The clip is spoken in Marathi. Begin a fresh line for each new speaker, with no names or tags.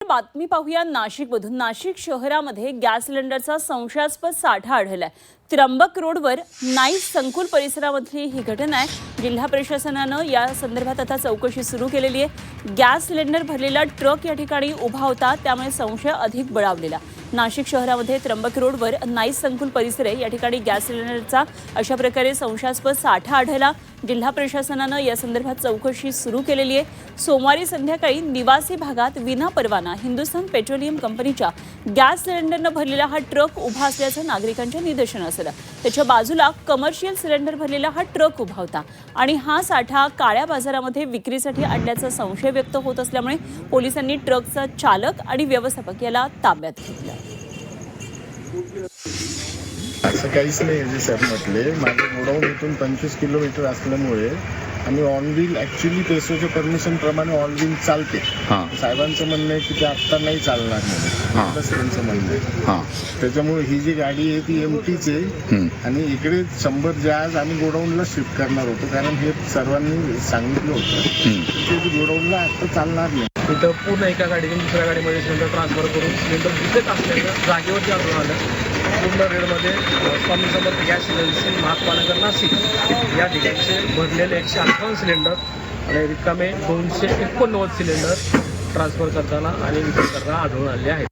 बातमी पाहूया नाशिकमधून। नाशिक शहरामध्ये गॅस सिलेंडरचा संशयास्पद साठा आढळलाय। त्र्यंबक रोडवर नाईस संकुल परिसरामधली ही घटना आहे। जिल्हा प्रशासनानं या संदर्भात आता चौकशी सुरू केलेली आहे। गॅस सिलेंडर भरलेला ट्रक या ठिकाणी उभा होता, त्यामुळे संशय अधिक बळावलेला। नाशिक शहरामध्ये त्र्यंबक रोडवर नाईस संकुल परिसर आहे, या ठिकाणी गॅस सिलेंडरचा अशा प्रकारे संशयास्पद साठा आढळला। जिल्हा प्रशासनानं या संदर्भात चौकशी सुरू केलेली आहे। सोमवारी संध्याकाळी निवासी भागात विनापरवाना हिंदुस्थान पेट्रोलियम कंपनीच्या गॅस सिलेंडरनं भरलेला हा ट्रक उभा असल्याचं नागरिकांच्या निदर्शनास आलं। त्याच्या बाजूला कमर्शियल सिलेंडर भरलेला हा ट्रक उभा होता आणि हा साठा काळ्या बाजारामध्ये विक्रीसाठी आणल्याचा संशय व्यक्त होत असल्यामुळे पोलिसांनी ट्रकचा चालक आणि व्यवस्थापक याला ताब्यात घेतलं।
असं काहीच नाही जे सर म्हटले, माझं गोडाऊन इथून 25 किलोमीटर असल्यामुळे आणि ऑन व्हील ॲक्च्युली पेसोच्या परमिशन प्रमाणे ऑन व्हील चालते। साहेबांचं म्हणणं आहे की ते आत्ता नाही चालणार म्हणून, असं त्यांचं म्हणणं आहे। त्याच्यामुळे ही जी गाडी आहे ती एमटीच आहे आणि इकडे 100 जहाज आम्ही गोडाऊनला शिफ्ट करणार होतो, कारण हे सर्वांनी सांगितलं होतं की गोडाऊनला आत्ता चालणार नाही।
तिथं पूर्ण एका गाडीतून दुसऱ्या गाडीमध्ये सिलेंडर ट्रान्सफर करून सिलेंडर तिथेच असल्यानं जागेवरती आढळून आलं। पूर्ण रेडमध्ये स्वामी समर्थ गॅस एजन्सी महात्मानगर नाशिक या ठिकाणचे भरलेले 158 सिलेंडर आणि रिकामे 289 सिलेंडर ट्रान्सफर करताना आणि विक्री करताना आढळून आले आहेत।